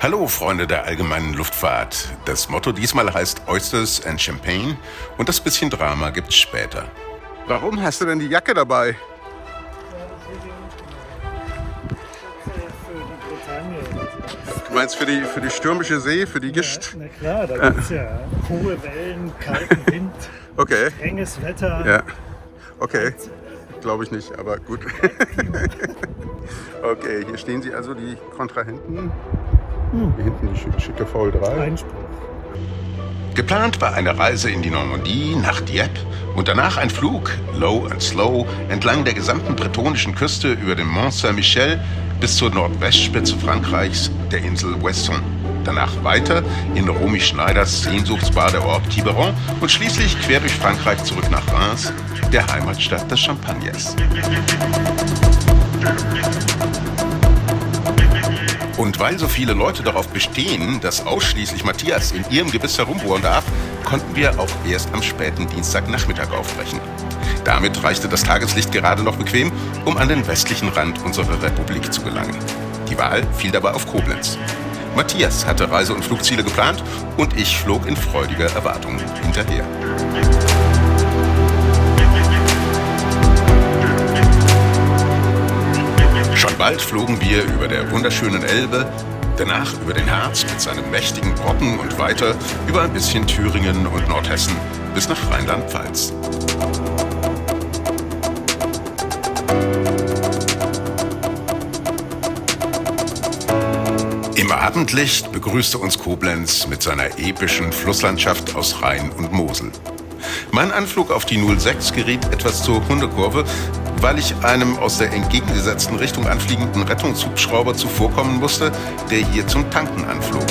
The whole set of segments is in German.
Hallo Freunde der allgemeinen Luftfahrt. Das Motto diesmal heißt Oysters and Champagne und das bisschen Drama gibt's später. Warum hast du denn die Jacke dabei? Für die Bretagne. Du meinst für die stürmische See, für die Gischt? Na klar, da gibt es ja hohe Wellen, kalten Wind, Okay, enges Wetter. ja. Okay, glaube ich nicht, aber gut. Okay, hier stehen sie also, die Kontrahenten. Hier hinten die schicke VL3. Einspruch. Geplant war eine Reise in die Normandie nach Dieppe und danach ein Flug, low and slow, entlang der gesamten bretonischen Küste über den Mont Saint-Michel bis zur Nordwestspitze Frankreichs, der Insel Ouessant. Danach weiter in Romy Schneiders Sehnsuchtsbadeort Quiberon und schließlich quer durch Frankreich zurück nach Reims, der Heimatstadt des Champagners. Und weil so viele Leute darauf bestehen, dass ausschließlich Matthias in ihrem Gebiss herumbohren darf, konnten wir auch erst am späten Dienstagnachmittag aufbrechen. Damit reichte das Tageslicht gerade noch bequem, um an den westlichen Rand unserer Republik zu gelangen. Die Wahl fiel dabei auf Koblenz. Matthias hatte Reise- und Flugziele geplant und ich flog in freudiger Erwartung hinterher. Schon bald flogen wir über der wunderschönen Elbe, danach über den Harz mit seinem mächtigen Brocken und weiter über ein bisschen Thüringen und Nordhessen bis nach Rheinland-Pfalz. Im Abendlicht begrüßte uns Koblenz mit seiner epischen Flusslandschaft aus Rhein und Mosel. Mein Anflug auf die 06 geriet etwas zur Hundekurve, weil ich einem aus der entgegengesetzten Richtung anfliegenden Rettungshubschrauber zuvorkommen musste, der hier zum Tanken anflog.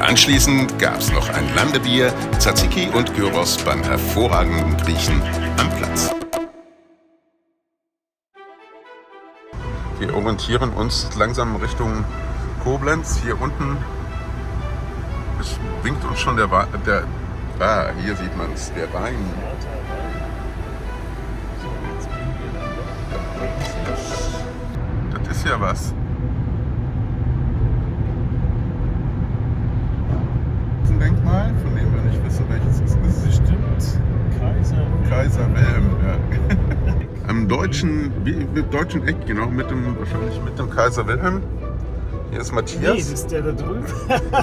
Anschließend gab's noch ein Landebier, Tzatziki und Gyros beim hervorragenden Griechen am Platz. Wir orientieren uns langsam Richtung Koblenz. Hier unten winkt uns schon der hier sieht man es, der Wein. Das ist ja was. Denkmal, von dem wir nicht wissen, welches es ist. Bestimmt Kaiser Wilhelm, ja. Am deutschen Eck, genau, wahrscheinlich mit dem Kaiser Wilhelm. Hier ist Matthias. Nee, das ist der da drüben.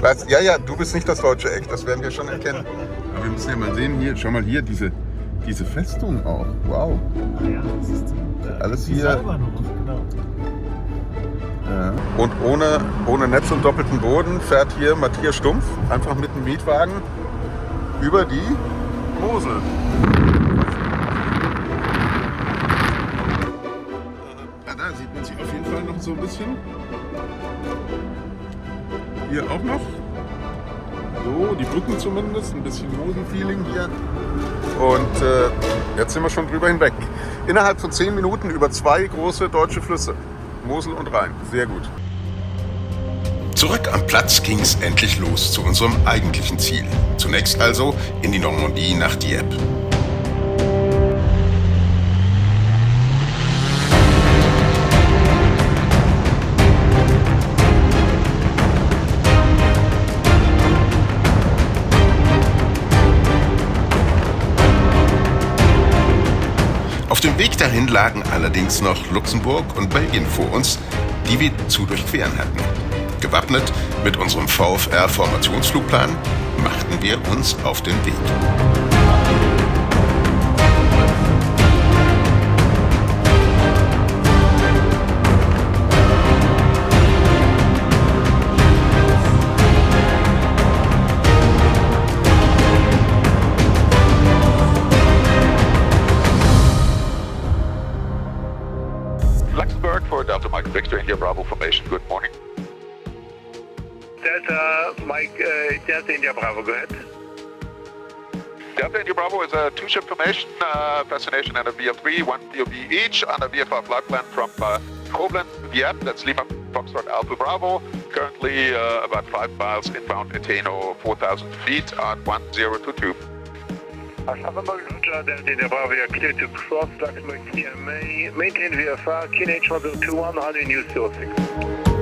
Was? Ja, du bist nicht das deutsche Eck, das werden wir schon erkennen. Aber wir müssen ja mal sehen, hier, schau mal hier, diese Festung auch. Wow. Ja, das ist Alles die hier. Sauber noch, genau. Ja. Und ohne Netz und doppelten Boden fährt hier Matthias Stumpf einfach mit dem Mietwagen über die Mosel. Da sieht man sich auf jeden Fall noch so ein bisschen. Hier auch noch. So, die Brücken zumindest, ein bisschen Moselfeeling hier. Und jetzt sind wir schon drüber hinweg. Innerhalb von 10 Minuten über 2 große deutsche Flüsse. Mosel und Rhein. Sehr gut. Zurück am Platz ging's endlich los zu unserem eigentlichen Ziel. Zunächst also in die Normandie nach Dieppe. Auf dem Weg dahin lagen allerdings noch Luxemburg und Belgien vor uns, die wir zu durchqueren hatten. Gewappnet mit unserem VfR-Formationsflugplan machten wir uns auf den Weg. Luxembourg for Delta Mike Victor India Bravo formation. Good morning. Delta Mike, Delta India Bravo, go ahead. Delta India Bravo is a two-ship formation, destination and a VL3, one POV each on a VFR flight plan from Koblenz, Dieppe, that's Lima Foxtrot Alpha Bravo, Currently about 5 miles inbound Ateno, 4,000 feet at 1022. Roger, Delta India Bravo, you are clear to cross Luxembourg TMA. Maintain VFR, QNH 1021, how do you use 06?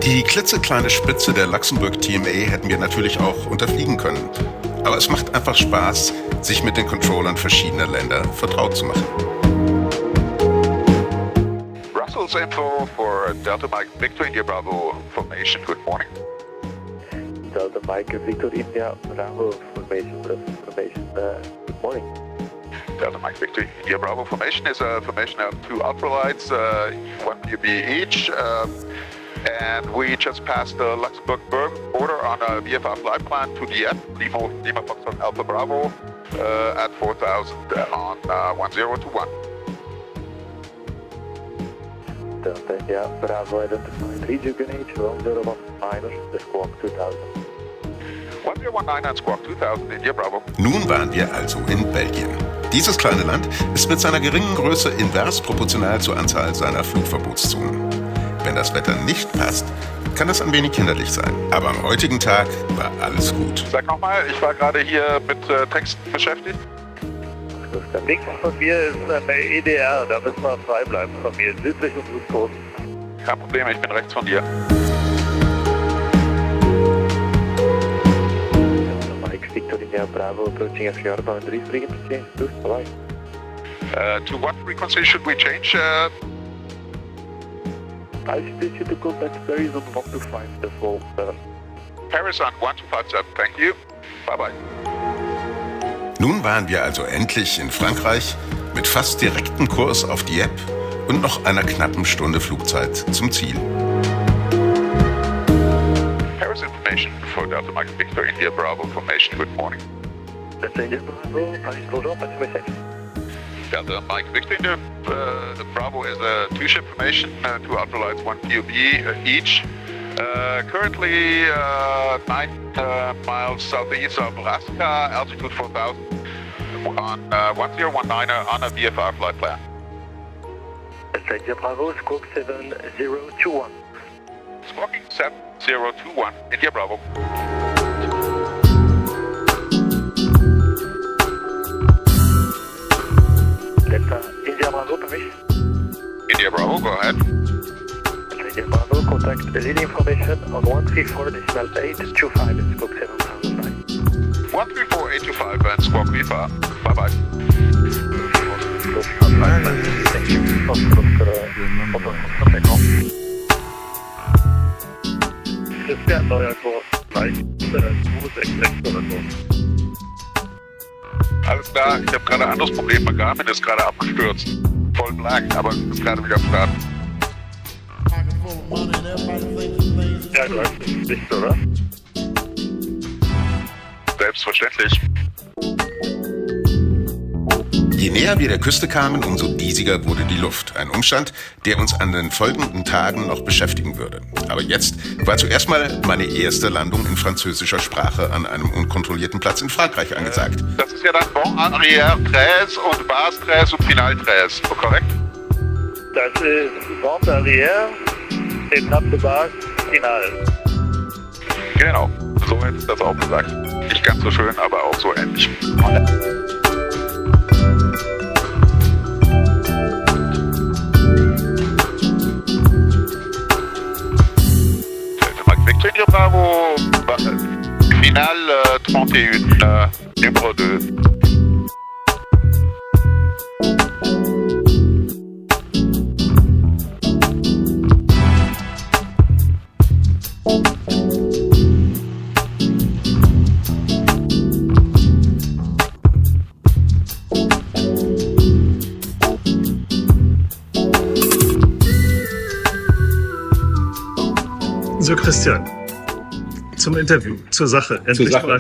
Die klitzekleine Spitze der Luxembourg TMA hätten wir natürlich auch unterfliegen können. Aber es macht einfach Spaß, sich mit den Controllern verschiedener Länder vertraut zu machen. Russell's info for Delta Mike Victor India Bravo formation. Good morning. Delta Mike Victor India Bravo formation. Good morning. Delta Mike Victor India Bravo formation is a formation of 2 ultralights, 1 PUB each. And we just passed the Luxembourg border on a VFR flight plan to Dieppe, Lima Foxtrot Alpha Bravo at 4,000 on 1021. Delta India Bravo identified QNH 1019 the Squawk 2000. 1019 and Squawk 2000 India Bravo. Nun waren wir also in Belgien. Dieses kleine Land ist mit seiner geringen Größe invers proportional zur Anzahl seiner Flugverbotszonen. Wenn das Wetter nicht passt, kann das ein wenig hinderlich sein. Aber am heutigen Tag war alles gut. Sag nochmal, ich war gerade hier mit Texten beschäftigt. Links von mir ist eine EDR, da müssen wir frei bleiben von mir, südlich und Südkurs. Kein Problem, ich bin rechts von dir. Mike Victor India Bravo approaching FR boundary frequency, bye. To what frequency should we change? I suggest you to contact Paris on 1257. Paris on 1257, thank you. Bye-bye. Nun waren wir also endlich in Frankreich mit fast direktem Kurs auf Dieppe und noch einer knappen Stunde Flugzeit zum Ziel. Paris information for Delta Mike Victor India Bravo formation. Good morning. Delta India Bravo, Paris bonjour, pas de message. Delta Mike Victor India Bravo is a 2-ship formation, 2 ultralights, 1 PUB each. Currently 9 miles southeast of Alaska, altitude 4,000 on 1019 on a VFR flight plan. Delta India Bravo, Squawk 7021. Squawking 7021, India Bravo. Delta India Bravo, permission. India Bravo, go ahead. Delta India Bravo, contact lead information on 134.825 and Squawk 7009. 134.825 and Squawk VFR. Bye-bye. Thank you. Christian, neuer Kurs, leicht 266 oder so. Alles klar, ich habe gerade ein anderes Problem. Mein Garmin ist gerade abgestürzt. Voll black, aber ist gerade wieder am Start. Ja, du hast es nicht, oder? Selbstverständlich. Je näher wir der Küste kamen, umso diesiger wurde die Luft. Ein Umstand, der uns an den folgenden Tagen noch beschäftigen würde. Aber jetzt war zuerst mal meine erste Landung in französischer Sprache an einem unkontrollierten Platz in Frankreich angesagt. Das ist ja dann Bon Arrière 13 und Base 13 und Final 13, korrekt? Das ist Bord Arrière, Etappe de Base, Final. Genau, so hätte ich das auch gesagt. Nicht ganz so schön, aber auch so ähnlich. Victor India Bravo, Final 31, numéro 2. So, Christian, zum Interview, zur Sache. Endlich Zur Sache. mal.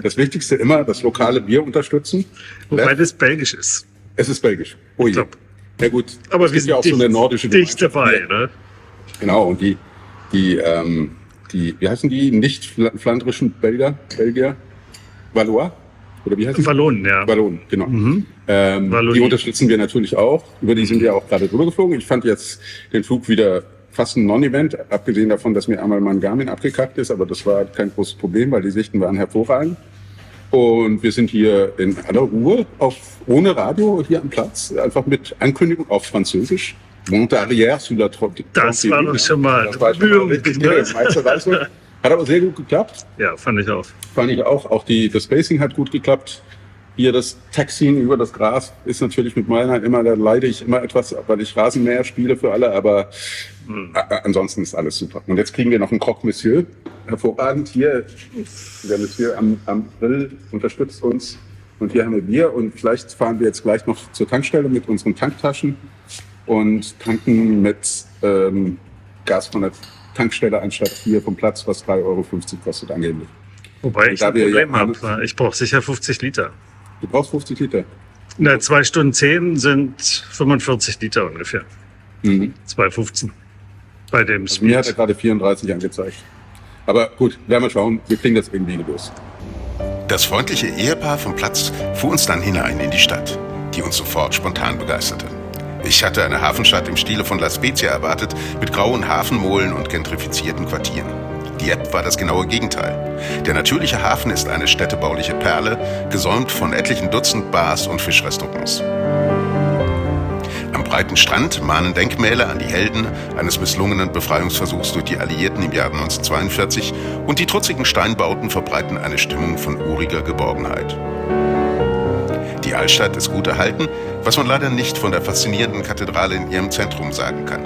Das Wichtigste immer, das lokale Bier unterstützen. Wobei das belgisch ist. Es ist belgisch. Oh je. Top. Ja gut, Aber es wir gibt ja sind auch so eine nordische dicht Gemeinschaft. dabei, ne? Genau, und die, wie heißen die nicht flandrischen Belgier? Valois? Oder wie heißt die? Wallonen, ja. Wallonen, genau. Die Wallonie. unterstützen wir natürlich auch. Über die sind wir auch gerade drüber geflogen. Ich fand jetzt den Flug wieder fast ein Non-Event, abgesehen davon, dass mir einmal mein Garmin abgekackt ist, aber das war kein großes Problem, weil die Sichten waren hervorragend. Und wir sind hier in aller Ruhe, ohne Radio hier am Platz, einfach mit Ankündigung auf Französisch. Monte arrière sur la Das war doch schon mal das war schon mal richtig Meisterleistung. Hat aber sehr gut geklappt. Ja, fand ich auch. Fand ich auch. Auch das Spacing hat gut geklappt. Hier das Taxiing über das Gras ist natürlich mit meiner da leide ich immer etwas, weil ich Rasenmäher spiele für alle, aber ansonsten ist alles super. Und jetzt kriegen wir noch einen Croque Monsieur. Hervorragend. Hier, der Monsieur am Grill unterstützt uns. Und hier haben wir Bier. Und vielleicht fahren wir jetzt gleich noch zur Tankstelle mit unseren Tanktaschen und tanken mit Gas von der Tankstelle anstatt hier vom Platz, was 3,50 Euro kostet angeblich. Wobei ich ein Problem habe. Ich brauche sicher 50 Liter. Du brauchst 50 Liter? Na, 2 Stunden 10 sind 45 Liter ungefähr. 2,15 bei dem Also mir hat er gerade 34 angezeigt. Aber gut, werden wir schauen. Wir kriegen das irgendwie los. Das freundliche Ehepaar vom Platz fuhr uns dann hinein in die Stadt, die uns sofort spontan begeisterte. Ich hatte eine Hafenstadt im Stile von La Spezia erwartet, mit grauen Hafenmolen und gentrifizierten Quartieren. Dieppe war das genaue Gegenteil. Der natürliche Hafen ist eine städtebauliche Perle, gesäumt von etlichen Dutzend Bars und Fischrestaurants. Am breiten Strand mahnen Denkmäler an die Helden eines misslungenen Befreiungsversuchs durch die Alliierten im Jahr 1942 und die trutzigen Steinbauten verbreiten eine Stimmung von uriger Geborgenheit. Die Altstadt ist gut erhalten, was man leider nicht von der faszinierenden Kathedrale in ihrem Zentrum sagen kann.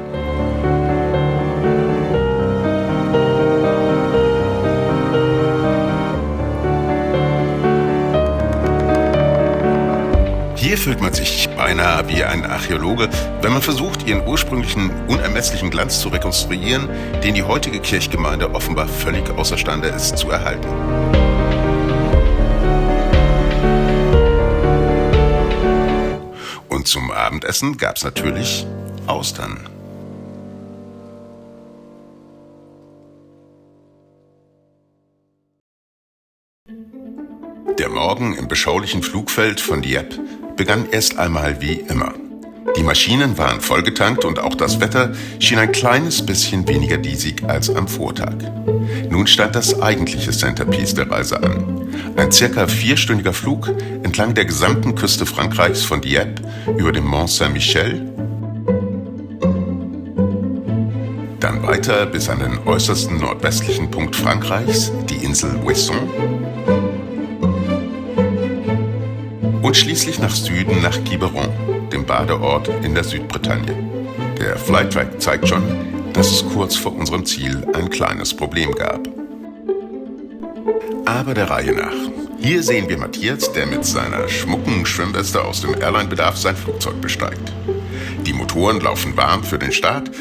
Hier fühlt man sich beinahe wie ein Archäologe, wenn man versucht, ihren ursprünglichen, unermesslichen Glanz zu rekonstruieren, den die heutige Kirchgemeinde offenbar völlig außerstande ist zu erhalten. Und zum Abendessen gab's natürlich Austern. Der Morgen im beschaulichen Flugfeld von Dieppe begann erst einmal wie immer. Die Maschinen waren vollgetankt und auch das Wetter schien ein kleines bisschen weniger diesig als am Vortag. Nun stand das eigentliche Centerpiece der Reise an. Ein circa 4-stündiger Flug entlang der gesamten Küste Frankreichs von Dieppe über den Mont Saint-Michel, dann weiter bis an den äußersten nordwestlichen Punkt Frankreichs, die Insel Ouessant, und schließlich nach Süden nach Quiberon, dem Badeort in der Südbretagne. Der Flighttrack zeigt schon, dass es kurz vor unserem Ziel ein kleines Problem gab. Aber der Reihe nach. Hier sehen wir Matthias, der mit seiner schmucken Schwimmweste aus dem Airline-Bedarf sein Flugzeug besteigt. Die Motoren laufen warm für den Start,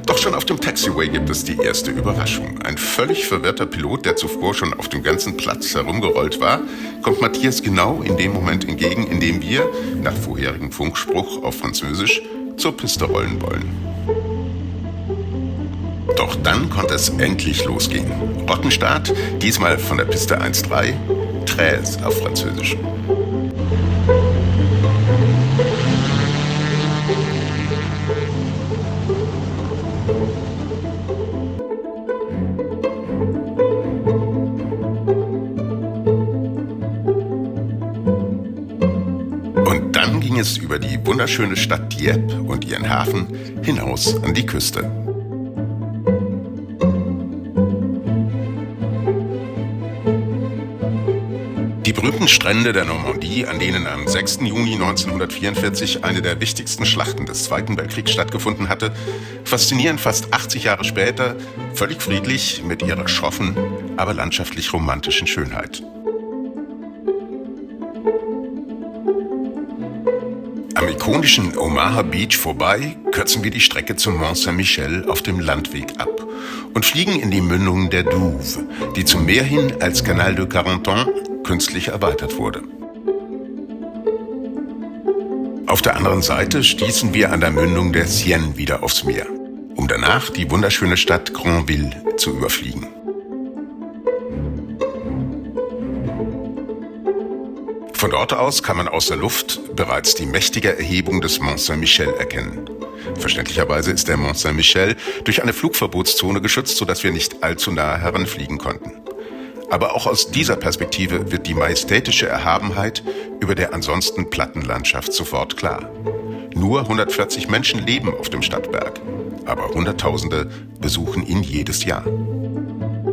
doch schon auf dem Taxiway gibt es die erste Überraschung. Ein völlig verwirrter Pilot, der zuvor schon auf dem ganzen Platz herumgerollt war, kommt Matthias genau in dem Moment entgegen, in dem wir, nach vorherigem Funkspruch auf Französisch, zur Piste rollen wollen. Doch dann konnte es endlich losgehen. Rottenstart, diesmal von der Piste 1-3, 13 auf Französisch. Und dann ging es über die wunderschöne Stadt Dieppe und ihren Hafen hinaus an die Küste. Die berühmten Strände der Normandie, an denen am 6. Juni 1944 eine der wichtigsten Schlachten des Zweiten Weltkriegs stattgefunden hatte, faszinieren fast 80 Jahre später völlig friedlich mit ihrer schroffen, aber landschaftlich romantischen Schönheit. Am ikonischen Omaha Beach vorbei kürzen wir die Strecke zum Mont Saint-Michel auf dem Landweg ab und fliegen in die Mündung der Douve, die zum Meer hin als Canal de Carentan künstlich erweitert wurde. Auf der anderen Seite stießen wir an der Mündung der Sienne wieder aufs Meer, um danach die wunderschöne Stadt Granville zu überfliegen. Von dort aus kann man aus der Luft bereits die mächtige Erhebung des Mont Saint-Michel erkennen. Verständlicherweise ist der Mont Saint-Michel durch eine Flugverbotszone geschützt, sodass wir nicht allzu nah heranfliegen konnten. Aber auch aus dieser Perspektive wird die majestätische Erhabenheit über der ansonsten platten Landschaft sofort klar. Nur 140 Menschen leben auf dem Stadtberg, aber Hunderttausende besuchen ihn jedes Jahr.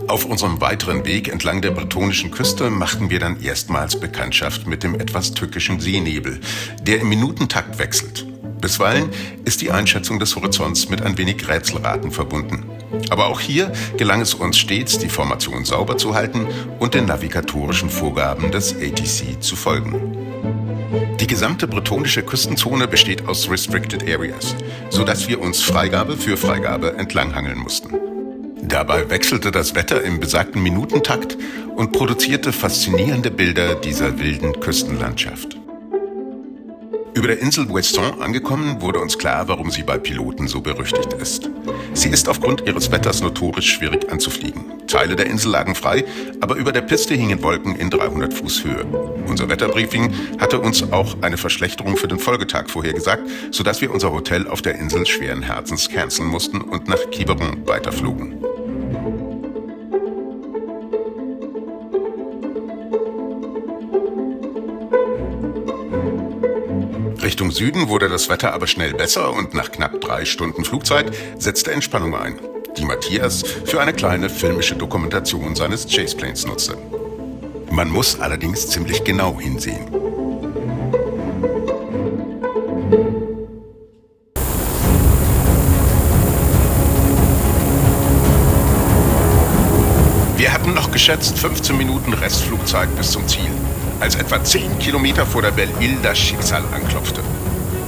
Auf unserem weiteren Weg entlang der bretonischen Küste machten wir dann erstmals Bekanntschaft mit dem etwas tückischen Seenebel, der im Minutentakt wechselt. Bisweilen ist die Einschätzung des Horizonts mit ein wenig Rätselraten verbunden. Aber auch hier gelang es uns stets, die Formation sauber zu halten und den navigatorischen Vorgaben des ATC zu folgen. Die gesamte bretonische Küstenzone besteht aus Restricted Areas, sodass wir uns Freigabe für Freigabe entlanghangeln mussten. Dabei wechselte das Wetter im besagten Minutentakt und produzierte faszinierende Bilder dieser wilden Küstenlandschaft. Über der Insel Ouessant angekommen, wurde uns klar, warum sie bei Piloten so berüchtigt ist. Sie ist aufgrund ihres Wetters notorisch schwierig anzufliegen. Teile der Insel lagen frei, aber über der Piste hingen Wolken in 300 Fuß Höhe. Unser Wetterbriefing hatte uns auch eine Verschlechterung für den Folgetag vorhergesagt, sodass wir unser Hotel auf der Insel schweren Herzens canceln mussten und nach Quiberon weiterflogen. Richtung Süden wurde das Wetter aber schnell besser und nach knapp 3 Stunden Flugzeit setzte Entspannung ein, die Matthias für eine kleine filmische Dokumentation seines Chaseplanes nutzte. Man muss allerdings ziemlich genau hinsehen. Wir hatten noch geschätzt 15 Minuten Restflugzeit bis zum Ziel, als etwa 10 Kilometer vor der Belle-Île das Schicksal anklopfte.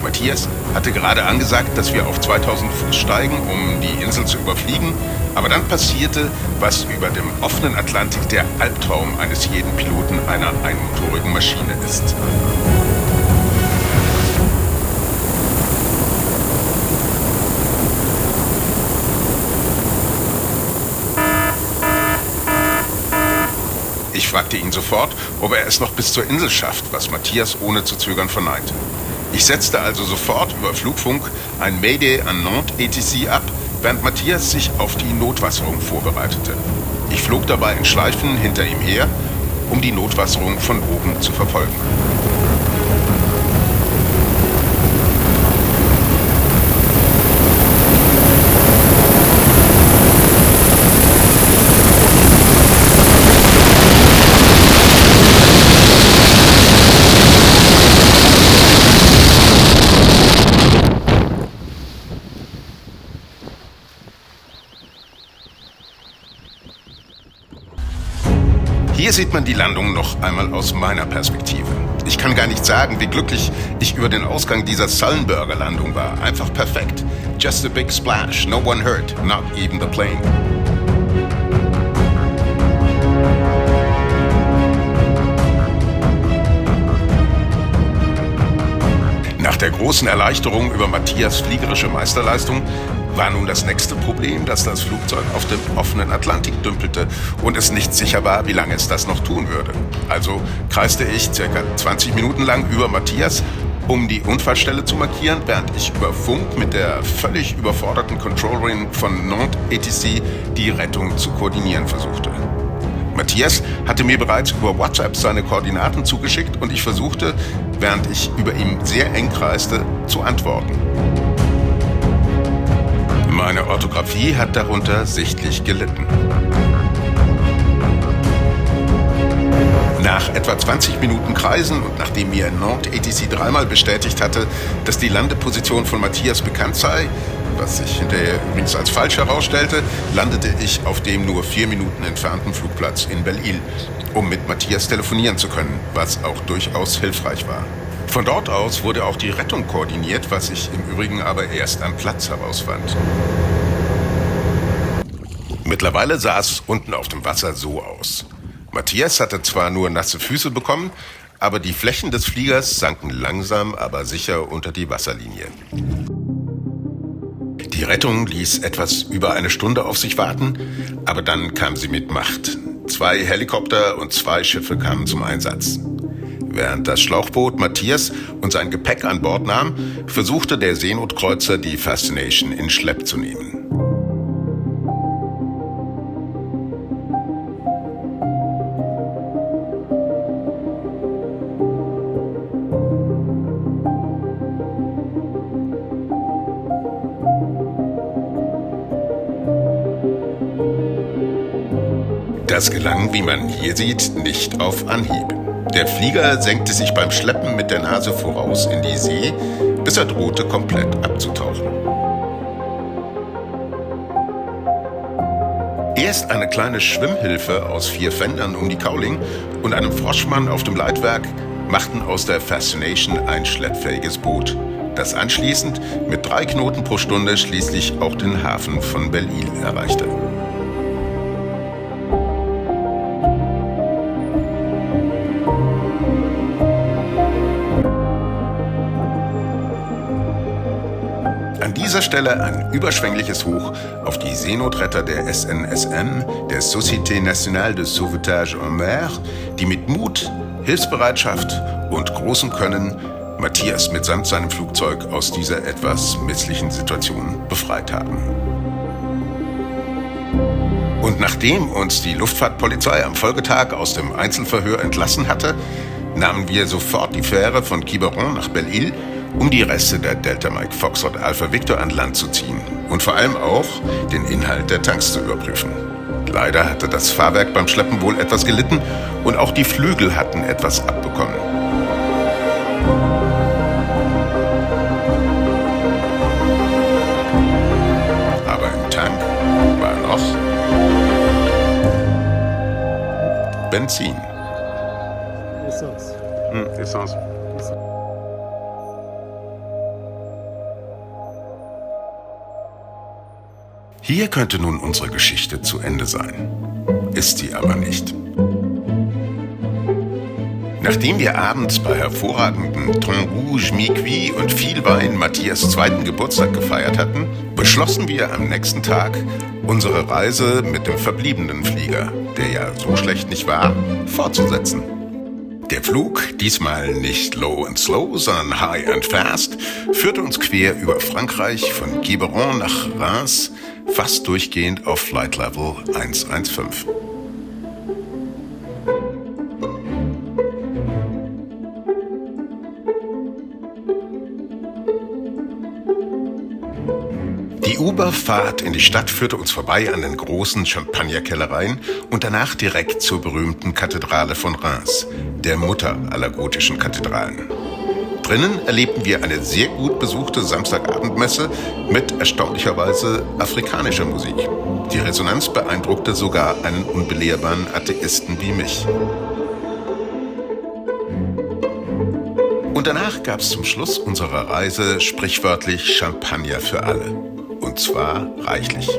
Matthias hatte gerade angesagt, dass wir auf 2000 Fuß steigen, um die Insel zu überfliegen, aber dann passierte, was über dem offenen Atlantik der Albtraum eines jeden Piloten einer einmotorigen Maschine ist. Ich fragte ihn sofort, ob er es noch bis zur Insel schafft, was Matthias ohne zu zögern verneinte. Ich setzte also sofort über Flugfunk ein Mayday an Nantes ATC ab, während Matthias sich auf die Notwasserung vorbereitete. Ich flog dabei in Schleifen hinter ihm her, um die Notwasserung von oben zu verfolgen. Hier sieht man die Landung noch einmal aus meiner Perspektive. Ich kann gar nicht sagen, wie glücklich ich über den Ausgang dieser Sullenberger-Landung war. Einfach perfekt. Just a big splash, no one hurt, not even the plane. Nach der großen Erleichterung über Matthias fliegerische Meisterleistung war nun das nächste Problem, dass das Flugzeug auf dem offenen Atlantik dümpelte und es nicht sicher war, wie lange es das noch tun würde. Also kreiste ich ca. 20 Minuten lang über Matthias, um die Unfallstelle zu markieren, während ich über Funk mit der völlig überforderten Controllerin von Nantes ATC die Rettung zu koordinieren versuchte. Matthias hatte mir bereits über WhatsApp seine Koordinaten zugeschickt und ich versuchte, während ich über ihm sehr eng kreiste, zu antworten. Meine Orthographie hat darunter sichtlich gelitten. Nach etwa 20 Minuten Kreisen und nachdem mir Nantes ATC dreimal bestätigt hatte, dass die Landeposition von Matthias bekannt sei, was sich hinterher übrigens als falsch herausstellte, landete ich auf dem nur 4 Minuten entfernten Flugplatz in Belle-Île, um mit Matthias telefonieren zu können, was auch durchaus hilfreich war. Von dort aus wurde auch die Rettung koordiniert, was ich im Übrigen aber erst am Platz herausfand. Mittlerweile sah es unten auf dem Wasser so aus. Matthias hatte zwar nur nasse Füße bekommen, aber die Flächen des Fliegers sanken langsam, aber sicher unter die Wasserlinie. Die Rettung ließ etwas über eine Stunde auf sich warten, aber dann kam sie mit Macht. 2 Helikopter und 2 Schiffe kamen zum Einsatz. Während das Schlauchboot Matthias und sein Gepäck an Bord nahm, versuchte der Seenotkreuzer, die Fascination in Schlepp zu nehmen. Das gelang, wie man hier sieht, nicht auf Anhieb. Der Flieger senkte sich beim Schleppen mit der Nase voraus in die See, bis er drohte, komplett abzutauchen. Erst eine kleine Schwimmhilfe aus 4 Fendern um die Cowling und einem Froschmann auf dem Leitwerk machten aus der Fascination ein schleppfähiges Boot, das anschließend mit 3 Knoten pro Stunde schließlich auch den Hafen von Belle-Île erreichte. An dieser Stelle ein überschwängliches Hoch auf die Seenotretter der SNSM, der Société Nationale de Sauvetage en Mer, die mit Mut, Hilfsbereitschaft und großem Können Matthias mitsamt seinem Flugzeug aus dieser etwas misslichen Situation befreit haben. Und nachdem uns die Luftfahrtpolizei am Folgetag aus dem Einzelverhör entlassen hatte, nahmen wir sofort die Fähre von Quiberon nach Belle-Île, um die Reste der Delta Mike Foxtrot Alpha Victor an Land zu ziehen und vor allem auch den Inhalt der Tanks zu überprüfen. Leider hatte das Fahrwerk beim Schleppen wohl etwas gelitten und auch die Flügel hatten etwas abbekommen. Aber im Tank war noch Benzin. Essence. Hier könnte nun unsere Geschichte zu Ende sein. Ist sie aber nicht. Nachdem wir abends bei hervorragenden Thon Rouge, Mi-Cuit und viel Wein Matthias 2. Geburtstag gefeiert hatten, beschlossen wir am nächsten Tag, unsere Reise mit dem verbliebenen Flieger, der ja so schlecht nicht war, fortzusetzen. Der Flug, diesmal nicht low and slow, sondern high and fast, führte uns quer über Frankreich von Quiberon nach Reims, fast durchgehend auf Flight Level 115. Die Uberfahrt in die Stadt führte uns vorbei an den großen Champagnerkellereien und danach direkt zur berühmten Kathedrale von Reims, der Mutter aller gotischen Kathedralen. Drinnen erlebten wir eine sehr gut besuchte Samstagabendmesse mit erstaunlicherweise afrikanischer Musik. Die Resonanz beeindruckte sogar einen unbelehrbaren Atheisten wie mich. Und danach gab es zum Schluss unserer Reise sprichwörtlich Champagner für alle. Und zwar reichlich.